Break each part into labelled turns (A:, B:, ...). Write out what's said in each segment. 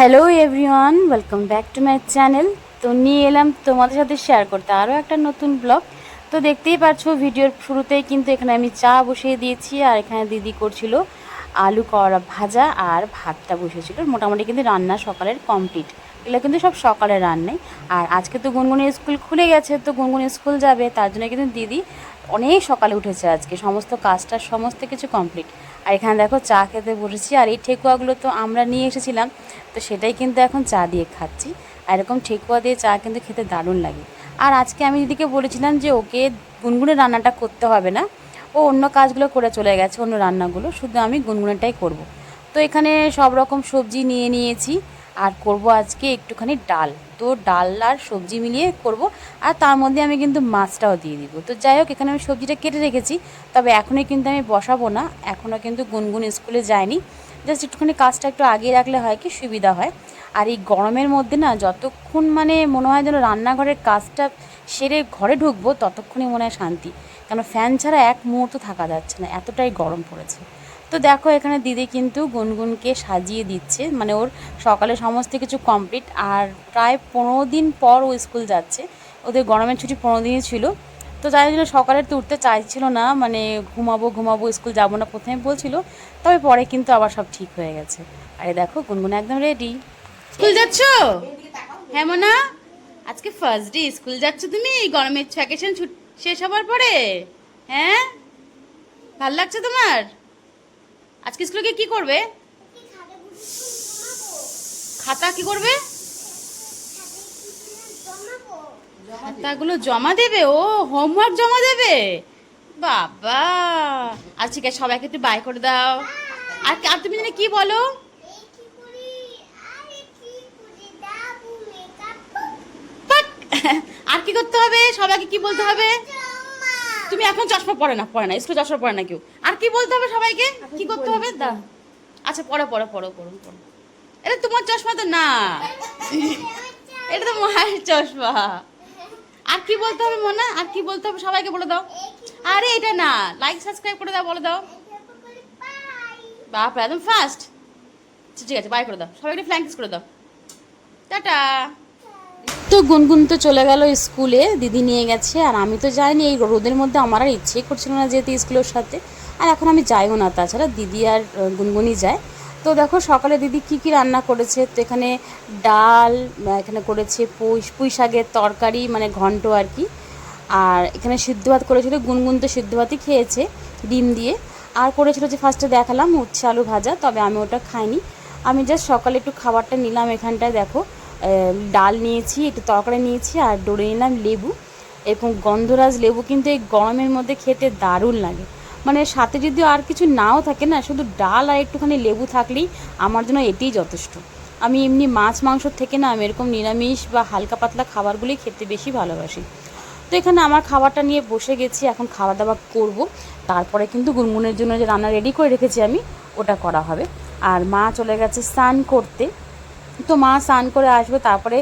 A: Hello everyone, welcome back to my channel. তো নিয়ে এলাম তোমাদের সাথে শেয়ার করতে আরও একটা নতুন ব্লগ। তো দেখতেই পাচ্ছ ভিডিওর শুরুতেই কিন্তু এখানে আমি চা বসিয়ে দিয়েছি, আর এখানে দিদি করছিল আলু করলা ভাজা আর ভাতটা বসেছিল। মোটামুটি কিন্তু রান্না সকালের কমপ্লিট। এগুলো কিন্তু সব সকালের রান্নাই। আর আজকে তো গুনগুনের স্কুল খুলে গেছে, তো গুনগুন স্কুল যাবে, তার জন্য কিন্তু দিদি অনেক সকালে উঠেছে আজকে, সমস্ত কাজটা সমস্ত কিছু কমপ্লিট। আর এখানে দেখো চা খেতে বসেছি, আর এই ঠেকুয়াগুলো তো আমরা নিয়ে এসেছিলাম, তো সেটাই কিন্তু এখন চা দিয়ে খাচ্ছি। আর এরকম ঠেকুয়া দিয়ে চা কিন্তু খেতে দারুণ লাগে। আর আজকে আমি দিদিকে বলেছিলাম যে ওকে গুনগুনের রান্নাটা করতে হবে না, ও অন্য কাজগুলো করে চলে গেছে, অন্য রান্নাগুলো, শুধু আমি গুনগুনেরটাই করব। তো এখানে সব রকম সবজি নিয়ে নিয়েছি, আর করব আজকে একটুখানি ডাল। তো ডাল আর সবজি মিলিয়ে করব, আর তার মধ্যে আমি কিন্তু মাছটাও দিয়ে দিব। তো যাই হোক, এখানে আমি সবজিটা কেটে রেখেছি, তবে এখনই কিন্তু আমি বসাবো না, এখনও কিন্তু গুনগুন স্কুলে যায়নি। জাস্ট একটুখানি কাজটা একটু আগিয়ে রাখলে হয় কি সুবিধা হয়। আর এই গরমের মধ্যে না যতক্ষণ মানে মনে হয় যেন রান্নাঘরের কাজটা সেরে ঘরে ঢুকবো, ততক্ষণই মনে হয় শান্তি। কেন ফ্যান ছাড়া এক মুহূর্ত থাকা যাচ্ছে না, এতটাই গরম পড়েছে। তো দেখো এখানে দিদি কিন্তু গুনগুনকে সাজিয়ে দিচ্ছে, মানে ওর সকালে সমস্ত কিছু কমপ্লিট। আর প্রায় 15 দিন পর ও স্কুল যাচ্ছে, ওদের গরমের ছুটি 15 দিনই ছিল। তো তাই জন্য সকালে তো উঠতে চাইছিল না, মানে ঘুমাবো ঘুমাবো, স্কুল যাবো না প্রথমে বলছিল, তবে পরে কিন্তু আবার সব ঠিক হয়ে গেছে। আরে দেখো গুনগুন একদম রেডি। স্কুল যাচ্ছ? হ্যাঁ মোনা, আজকে ফার্স্ট ডে স্কুল যাচ্ছ তুমি গরমের ভ্যাকেশন শেষ হবার পরে? হ্যাঁ, ভাল লাগছে তোমার? আজকে স্কুলে গিয়ে কি করবে? খাতা কি করবে? খাতাগুলো জমা দেবে? ও হোমওয়ার্ক জমা দেবে? বাবা, আচ্ছা ঠিক আছে, সবাইকে একটু বাই করে দাও। আর আর তুমি জানি কি বলো? বাট, আর কি করতে হবে? সবাইকে কি বলতে হবে? তুমি এখন চশমা পড়ে না স্কুলে চশমা পড়ে না কেউ। আর কি বলতে হবে সবাইকে? কি করতে হবে দা? আচ্ছা পড়ো পড়ো পড়ো পড়ো পড়ো। এটা তোমার চশমা তো না, এটা তো মায়ের চশমা। আর কি বলতে হবে মনে? আর কি বলতে হবে সবাইকে বলে দাও। আরে এটা না, লাইক সাবস্ক্রাইব করে দাও, বলে দাও। বাপ একদম ফাস্ট। ঠিক আছে, বাই করে দাও, সবাইকে ফ্ল্যাঙ্ক কিস করে দাও। টাটা। তো গুনগুন তো চলে গেল স্কুলে, দিদি নিয়ে গেছে। আর আমি তো যাইনি, এই রোদের মধ্যে আমার আর ইচ্ছেই করছিল না যেতে স্কুলের সাথে। আর এখন আমি যাইও না, তাছাড়া দিদি আর গুনগুনই যায়। তো দেখো সকালে দিদি কি কি রান্না করেছে। তো এখানে ডাল, এখানে করেছে পুঁই শাকের তরকারি, মানে ঘন্ট আর কি। আর এখানে সিদ্ধ ভাত করেছিল, গুনগুন তো সিদ্ধ ভাতই খেয়েছে ডিম দিয়ে। আর করেছিল যে ফার্স্টে দেখালাম উচ্ছে আলু ভাজা, তবে আমি ওটা খাইনি। আমি জাস্ট সকালে একটু খাবারটা নিলাম। এখানটায় দেখো ডাল নিয়েছি, একটু তরকারি নিয়েছি, আর ডরে নিলাম লেবু। এবং গন্ধরাজ লেবু কিন্তু এই গরমের মধ্যে খেতে দারুণ লাগে। মানে সাথে যদি আর কিছু নাও থাকে না, শুধু ডাল আর একটুখানি লেবু থাকলেই আমার জন্য এটাই যথেষ্ট। আমি এমনি মাছ মাংস থেকে না, আমি এরকম নিরামিষ বা হালকা পাতলা খাবারগুলোই খেতে বেশি ভালোবাসি। তো এখানে আমার খাবারটা নিয়ে বসে গেছি, এখন খাওয়া দাওয়া করব। তারপরে কিন্তু গুনগুনের জন্য যে রান্না রেডি করে রেখেছি আমি, ওটা করা হবে। আর মা চলে গেছে স্নান করতে। তো মা স্নান করে আসবে, তারপরে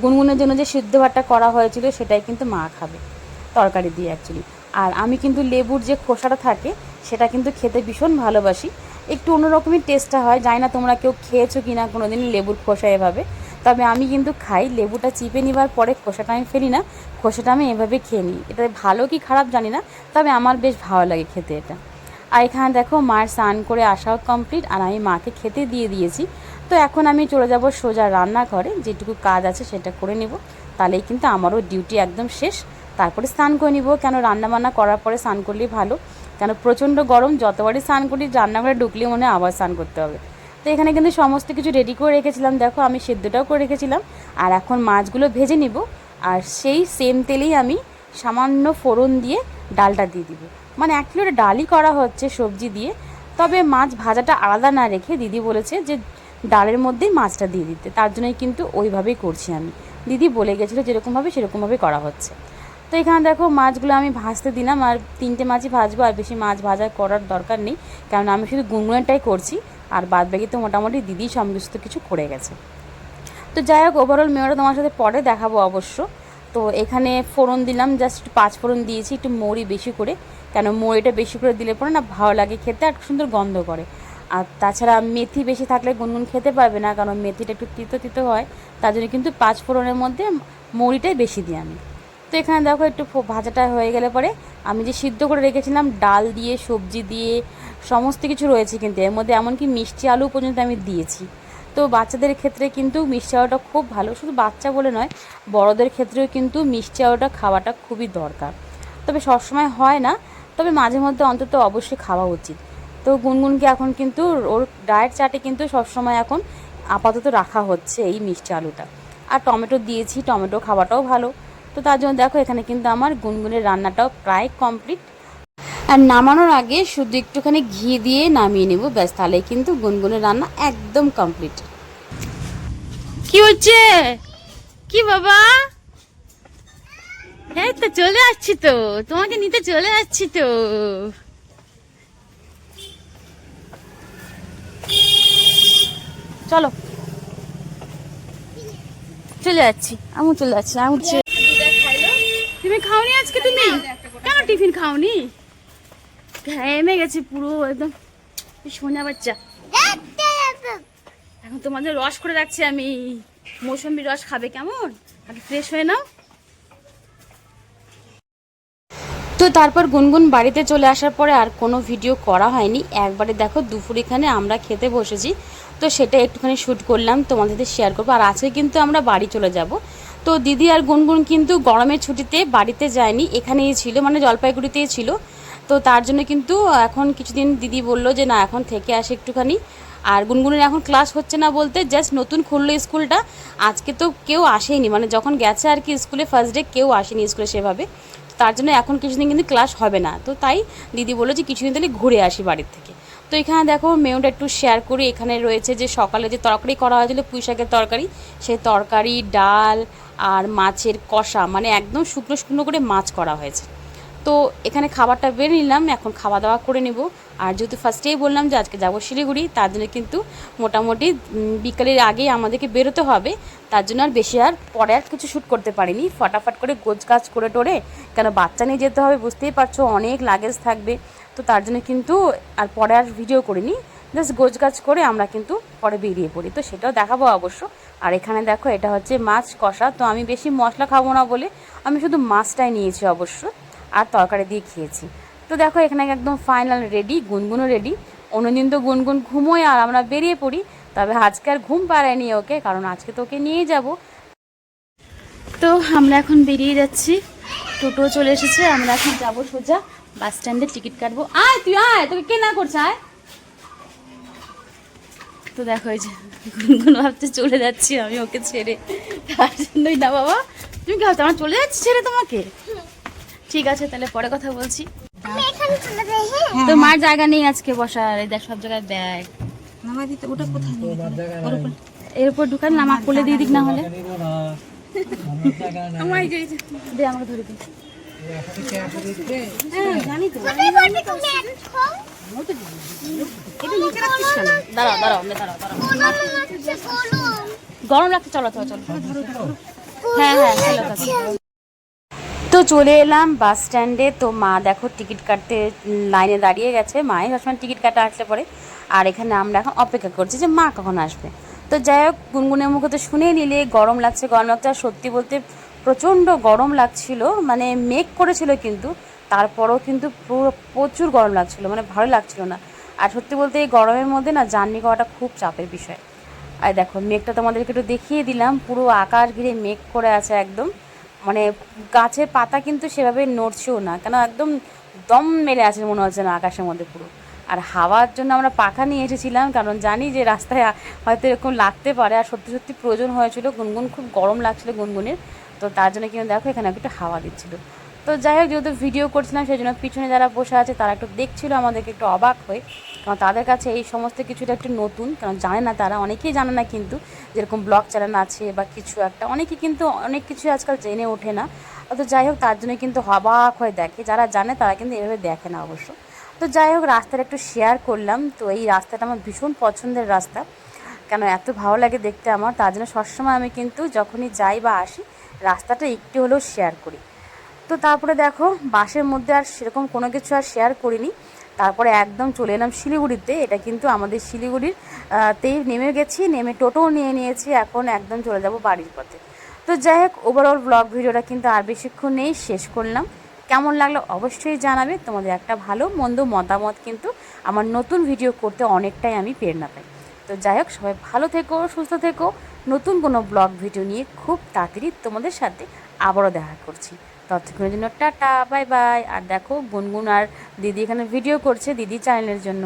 A: গুনগুনের জন্য যে সিদ্ধ ভাতটা করা হয়েছিল সেটাই কিন্তু মা খাবে, তরকারি দিয়ে অ্যাকচুয়ালি। আর আমি কিন্তু লেবুর যে খোসাটা থাকে সেটা কিন্তু খেতে ভীষণ ভালোবাসি, একটু অন্যরকমই টেস্টটা হয়। জানি না তোমরা কেউ খেয়েছো কি না কোনো দিন লেবুর খোসা এভাবে, তবে আমি কিন্তু খাই। লেবুটা চিপে নেবার পরে খোসাটা আমি ফেলি না, খোসাটা আমি এভাবে খেয়ে নিই। এটা ভালো কি খারাপ জানি না, তবে আমার বেশ ভালো লাগে খেতে এটা। আর এখানে দেখো মার স্নান করে আসাও কমপ্লিট, আর আমি মাকে খেতে দিয়ে দিয়েছি। তো এখন আমি চলে যাব সোজা রান্নাঘরে, যেটুকু কাজ আছে সেটা করে নেব, তাহলেই কিন্তু আমারও ডিউটি একদম শেষ। তারপরে স্নান করে নিব, কেন রান্নাবান্না করার পরে স্নান করলেই ভালো। কেন প্রচণ্ড গরম, যতবারই স্নান করি রান্নাঘরে ঢুকলেই মনে হয় আবার স্নান করতে হবে। তো এখানে কিন্তু সমস্ত কিছু রেডি করে রেখেছিলাম, দেখো আমি সেদ্ধটাও করে রেখেছিলাম। আর এখন মাছগুলো ভেজে নিব, আর সেই সেম তেলেই আমি সামান্য ফোড়ন দিয়ে ডালটা দিয়ে দিব। মানে এক কিলো ডালই করা হচ্ছে সবজি দিয়ে, তবে মাছ ভাজাটা আলাদা না রেখে দিদি বলেছে যে ডালের মধ্যেই মাছটা দিয়ে দিতে, তার জন্যই কিন্তু ওইভাবেই করছি আমি। দিদি বলে গেছিলো যেরকমভাবে সেরকমভাবে করা হচ্ছে। তো এখানে দেখো মাছগুলো আমি ভাজতে দিলাম, আর 3টে মাছই ভাজবো, আর বেশি মাছ ভাজা করার দরকার নেই, কারণ আমি শুধু গুনগুনেরটাই করছি। আর বাদ বাকি তো মোটামুটি দিদি সমস্ত কিছু করে গেছে। তো যাই হোক, ওভারঅল মেয়েরা তোমার সাথে পরে দেখাবো অবশ্য। তো এখানে ফোড়ন দিলাম, জাস্ট একটু 5 ফোড়ন দিয়েছি, একটু মৌরি বেশি করে, কেন মৌরিটা বেশি করে দিলে পরে না ভালো লাগে খেতে, আর সুন্দর গন্ধ করে। আর তাছাড়া মেথি বেশি থাকলে গুনগুন খেতে পারবে না, কারণ মেথিটা একটু তিতো তিতো হয়, তার জন্য কিন্তু 5 ফোড়নের মধ্যে মৌরিটাই বেশি দিই আমি। তো এখানে দেখো একটু ভাজাটা হয়ে গেলে পরে আমি যে সিদ্ধ করে রেখেছিলাম ডাল দিয়ে, সবজি দিয়ে, সমস্ত কিছু রয়েছে কিন্তু এর মধ্যে, এমনকি মিষ্টি আলু পর্যন্ত আমি দিয়েছি। তো বাচ্চাদের ক্ষেত্রে কিন্তু মিষ্টি আলুটা খুব ভালো, শুধু বাচ্চা বলে নয়, বড়দের ক্ষেত্রেও কিন্তু মিষ্টি আলুটা খাওয়াটা খুবই দরকার। তবে সবসময় হয় না, তবে মাঝে মধ্যে অন্তত অবশ্যই খাওয়া উচিত। তো গুনগুনকে এখন কিন্তু ওর ডায়েট চার্টে কিন্তু সবসময় এখন আপাতত রাখা হচ্ছে এই মিষ্টি আলুটা। আর টমেটো দিয়েছি, টমেটো খাওয়াটাও ভালো। তো তার জন্য দেখো এখানে কিন্তু আমার গুনগুনের রান্নাটাও প্রায় কমপ্লিট। আর নামানোর আগে শুধু একটুখানি ঘি দিয়ে নামিয়ে নেব, ব্যাস, তাহলেই কিন্তু গুনগুনের রান্না একদম কমপ্লিট। কি হচ্ছে কি বাবা? এই তো চলে আসছি, তো তোমাকে নিতে চলে আসছি তো। চলো চলে যাচ্ছি, আমি চলে যাচ্ছি। আমি তুমি খাওনি আজকে? তুমি কেন টিফিন খাওনি? ঘেমে গেছে পুরো একদম সোনা বাচ্চা। এখন তোমাদের রস করে রাখছি আমি, মৌসুমী রস খাবে কেমন? আগে ফ্রেশ হয়ে নাও। তো তারপর গুনগুন বাড়িতে চলে আসার পরে আর কোনো ভিডিও করা হয়নি। একবারে দেখো দুপুর এখানে আমরা খেতে বসেছি, তো সেটা একটুখানি শ্যুট করলাম, তোমাদের সাথে শেয়ার করবো। আর আজকে কিন্তু আমরা বাড়ি চলে যাব। তো দিদি আর গুনগুন কিন্তু গরমের ছুটিতে বাড়িতে যায়নি, এখানেই ছিল, মানে জলপাইগুড়িতেই ছিল। তো তার জন্য কিন্তু এখন কিছুদিন দিদি বললো যে না, এখন থেকে আসে একটুখানি। আর গুনগুনের এখন ক্লাস হচ্ছে না, বলতে জাস্ট নতুন খুললো স্কুলটা, আজকে তো কেউ আসেনি, মানে যখন গেছে আর কি স্কুলে ফার্স্ট ডে কেউ আসেনি স্কুলে সেভাবে। তার জন্য এখন কিছুদিন কিন্তু ক্লাস হবে না। তো তাই দিদি বললো যে কিছুদিন তাহলে ঘুরে আসি বাড়ির থেকে। তো এখানে দেখো মেনুটা একটু শেয়ার করি। এখানে রয়েছে যে সকালে যে তরকারি করা হয়েছিল, পুঁই শাকের তরকারি, সেই তরকারি, ডাল আর মাছের কষা, মানে একদম শুকনো শুকনো করে মাছ করা হয়েছে। তো এখানে খাবারটা বেড়ে নিলাম, এখন খাওয়া দাওয়া করে নেব। আর যেহেতু ফার্স্টেই বললাম যে আজকে যাবো শিলিগুড়ি, তার জন্য কিন্তু মোটামুটি বিকালের আগেই আমাদেরকে বেরোতে হবে। তার জন্য আর বেশি আর পরে আর কিছু শ্যুট করতে পারিনি, ফটাফট করে গোছগাছ করে টোরে, কেন বাচ্চা নিয়ে যেতে হবে, বুঝতেই পারছো অনেক লাগেজ থাকবে। তো তার জন্য কিন্তু আর পরে আর ভিডিও করিনি, জাস্ট গোছগাছ করে আমরা কিন্তু পরে বেরিয়ে পড়ি, তো সেটাও দেখাবো অবশ্য। আর এখানে দেখো এটা হচ্ছে মাছ কষা, তো আমি বেশি মশলা খাবো না বলে আমি শুধু মাছটাই নিয়েছি অবশ্য, আর তরকারি দিয়ে খেয়েছি। তো দেখো এখানে একদম ফাইনাল রেডি, গুনগুনও রেডি। অন্যদিন তো গুনগুন ঘুমোয় আর আমরা বেরিয়ে পড়ি, তবে আজকে আর ঘুম পাড়ায়নি ওকে, কারণ আজকে তো ওকে নিয়েই যাব। তো আমরা এখন বেরিয়ে যাচ্ছি, টোটো চলে এসেছে, আমরা এখন যাবো সোজা বাস স্ট্যান্ডে, টিকিট কাটবো। আয় তুই আয়, তোকে কে না করছে, আয়। তো দেখো এই যে গুনগুন ভাবতে চলে যাচ্ছি আমি ওকে ছেড়ে, তার জন্যই না বাবা। তুমি কি ভাবছো আমরা চলে যাচ্ছি ছেড়ে তোমাকে? ঠিক আছে তাহলে পরে কথা বলছি। তো মার জায়গা নেই আজকে বসার, এই দেখ সব জায়গায় ব্যাগ। ওটা কোথায় এর উপর ঢুকান না, আমার কোলে দিয়ে দিক না হলে। দে আমাকে ধরে দিই। জানি তো দাঁড়াও দাঁড়াও দাঁড়াও দাঁড়াও, গরম লাগছে, চলো চলো চলো। হ্যাঁ হ্যাঁ চলো। তো চলে এলাম বাস স্ট্যান্ডে। তো মা দেখো টিকিট কাটতে লাইনে দাঁড়িয়ে গেছে, মায়ের সবসময় টিকিট কাটা আসলে পরে। আর এখানে আমরা এখন অপেক্ষা করছি যে মা কখন আসবে। তো যাই হোক, গুনগুনের মুখে তো শুনেই নিলে গরম লাগছে গরম লাগছে, আর সত্যি বলতে প্রচণ্ড গরম লাগছিল, মানে মেঘ করেছিল কিন্তু তারপরেও কিন্তু পুরো প্রচুর গরম লাগছিল, মানে ভালো লাগছিল না। আর সত্যি বলতে এই গরমের মধ্যে না জার্নি করাটা খুব চাপের বিষয়। আর দেখো মেঘটা তোমাদেরকে একটু দেখিয়ে দিলাম, পুরো আকাশ ঘিরে মেঘ করে আছে একদম, মানে গাছের পাতা কিন্তু সেভাবে নড়ছেও না, কেন একদম দম মেলে আছে মনে হচ্ছে না আকাশের মধ্যে পুরো। আর হাওয়ার জন্য আমরা পাখা নিয়ে এসেছিলাম, কারণ জানি যে রাস্তায় হয়তো এরকম লাগতে পারে, আর সত্যি সত্যি প্রয়োজন হয়েছিল, গুনগুন খুব গরম লাগছিল গুনগুনের। তো তার জন্য কিন্তু দেখো এখানে একটু হাওয়া দিচ্ছিলো। তো যাই হোক, যেহেতু ভিডিও করছিলাম সেই জন্য পিছনে যারা বসে আছে তারা একটু দেখছিল আমাদেরকে, একটু অবাক হয়ে, কারণ তাদের কাছে এই সমস্ত কিছুটা একটু নতুন, কারণ জানে না তারা, অনেকেই জানে না কিন্তু যেরকম ব্লগ চ্যানেল আছে বা কিছু একটা, অনেকে কিন্তু অনেক কিছু আজকাল জেনে ওঠে না। তো যাই হোক তার জন্য কিন্তু অবাক হয়ে দেখে, যারা জানে তারা কিন্তু এভাবে দেখে না অবশ্য। তো যাই হোক রাস্তাটা একটু শেয়ার করলাম। তো এই রাস্তাটা আমার ভীষণ পছন্দের রাস্তা, কেন এত ভালো লাগে দেখতে আমার, তার জন্য সবসময় আমি কিন্তু যখনই যাই বা আসি রাস্তাটা একটু হলেও শেয়ার করি। তো তারপরে দেখো বাসের মধ্যে আর সেরকম কোনো কিছু আর শেয়ার করিনি, তারপরে একদম চলে এলাম শিলিগুড়িতে। এটা কিন্তু আমাদের শিলিগুড়ির তেই নেমে গেছি, নেমে টোটোও নিয়ে নিয়েছি, এখন একদম চলে যাব বাড়ির পথে। তো যাই হোক, ওভারঅল ব্লগ ভিডিওটা কিন্তু আর বেশিক্ষণ নেই, শেষ করলাম। কেমন লাগলো অবশ্যই জানাবে। তোমাদের একটা ভালো মন্দ মতামত কিন্তু আমার নতুন ভিডিও করতে অনেকটাই আমি প্রেরণা পাই। তো যাই হোক, সবাই ভালো থেকো, সুস্থ থেকো। নতুন কোনো ব্লগ ভিডিও নিয়ে খুব তাড়াতাড়ি তোমাদের সাথে আবারও দেখা করছি। ততক্ষণের জন্য টাটা, বাই বাই। আর দেখো, গুনগুন আর দিদি এখানে ভিডিও করছে দিদি চ্যানেলের জন্য।